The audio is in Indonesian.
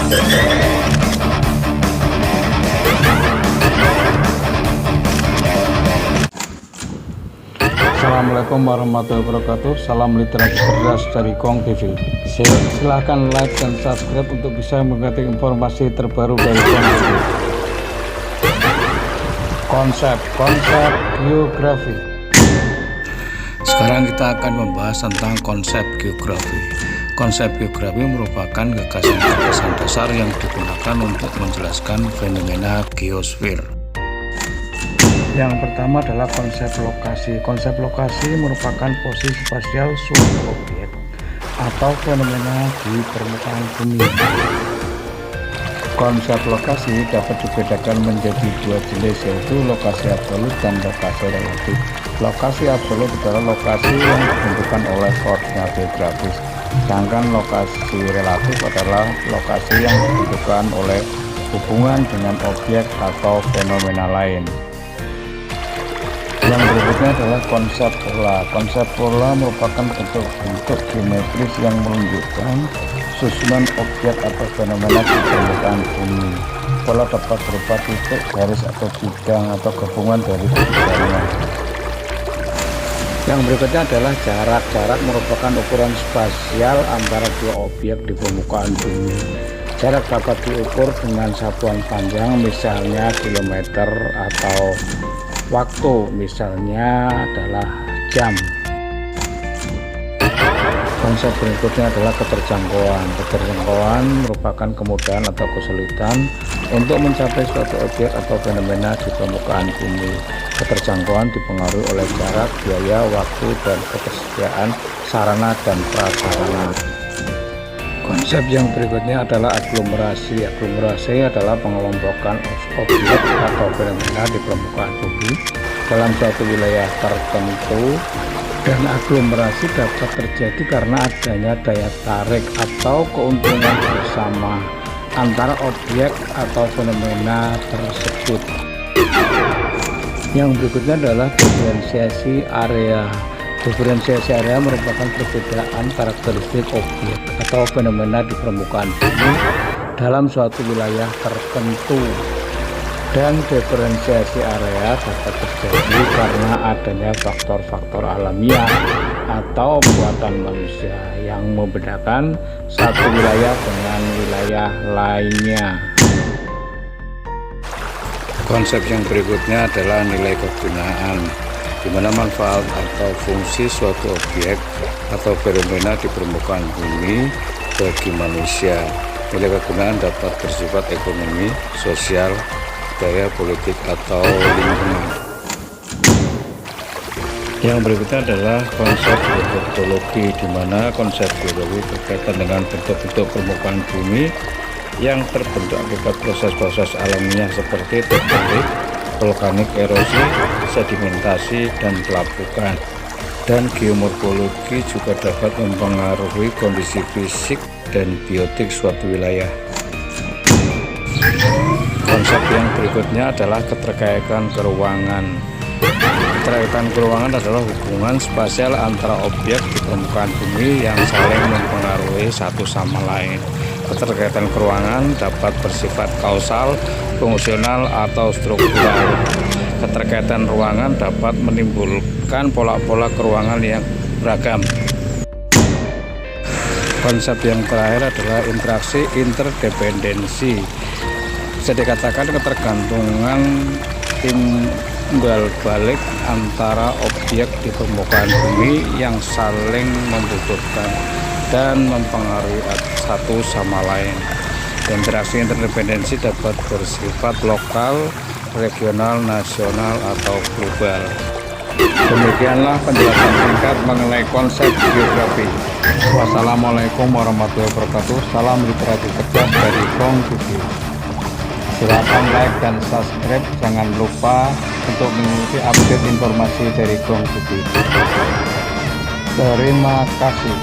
Assalamualaikum warahmatullahi wabarakatuh. Salam literasi cerdas dari Gong TV. Silahkan like dan subscribe untuk bisa mengikuti informasi terbaru dari Gong TV. Konsep geografi. Sekarang kita akan membahas tentang konsep geografi. Konsep geografi merupakan gagasan-gagasan dasar yang digunakan untuk menjelaskan fenomena geosfer. Yang pertama adalah konsep lokasi. Konsep lokasi merupakan posisi spasial suatu objek atau fenomena di permukaan bumi. Konsep lokasi dapat dibedakan menjadi dua jenis, yaitu lokasi absolut dan lokasi relatif. Lokasi absolut adalah lokasi yang ditentukan oleh koordinat geografis, sedangkan lokasi relatif adalah lokasi yang ditentukan oleh hubungan dengan objek atau fenomena lain. Yang berikutnya adalah konsep pola. Konsep pola merupakan bentuk geometris yang menunjukkan susunan objek atau fenomena di permukaan bumi. Pola dapat berupa titik, garis, atau bidang, atau gabungan dari ketiganya. Yang berikutnya adalah jarak. Jarak merupakan ukuran spasial antara dua objek di permukaan bumi. Jarak dapat diukur dengan satuan panjang, misalnya kilometer, atau waktu, misalnya adalah jam. Konsep berikutnya adalah keterjangkauan. Keterjangkauan merupakan kemudahan atau kesulitan untuk mencapai suatu objek atau fenomena di permukaan bumi. Keterjangkauan dipengaruhi oleh jarak, biaya, waktu, dan ketersediaan sarana dan prasarana. Konsep yang berikutnya adalah aglomerasi. Aglomerasi adalah pengelompokan objek atau fenomena di permukaan bumi dalam suatu wilayah tertentu, dan aglomerasi dapat terjadi karena adanya daya tarik atau keuntungan bersama antara objek atau fenomena tersebut. Yang berikutnya adalah diferensiasi area. Diferensiasi area merupakan perbedaan karakteristik objek atau fenomena di permukaan bumi dalam suatu wilayah tertentu, dan diferensiasi area dapat terjadi karena adanya faktor-faktor alamiah atau buatan manusia yang membedakan satu wilayah dengan wilayah lainnya. Konsep yang berikutnya adalah nilai kegunaan, di mana manfaat atau fungsi suatu objek atau fenomena di permukaan bumi bagi manusia. Nilai kegunaan dapat bersifat ekonomi, sosial, budaya, politik, atau lingkungan. Yang berikutnya adalah konsep geotopologi, di mana konsep geologi berkaitan dengan bentuk-bentuk permukaan bumi yang terbentuk akibat proses-proses alamiah seperti tektonik, vulkanik, erosi, sedimentasi, dan pelapukan. Dan geomorfologi juga dapat mempengaruhi kondisi fisik dan biotik suatu wilayah. Konsep yang berikutnya adalah keterkaitan keruangan. Keterkaitan keruangan adalah hubungan spasial antara objek di permukaan bumi yang saling mempengaruhi satu sama lain. Keterkaitan keruangan dapat bersifat kausal, fungsional, atau struktural. Keterkaitan ruangan dapat menimbulkan pola-pola keruangan yang beragam. Konsep yang terakhir adalah interaksi interdependensi. Bisa dikatakan ketergantungan timbal balik antara objek di permukaan bumi yang saling membutuhkan dan mempengaruhi satu sama lain. Interaksi interdependensi dapat bersifat lokal, regional, nasional, atau global. Demikianlah penjelasan singkat mengenai konsep geografi. Wassalamualaikum warahmatullahi wabarakatuh. Salam literasi cerdas dari Gong TV. Silakan like dan subscribe. Jangan lupa untuk mengikuti update informasi dari Gong TV. Terima kasih.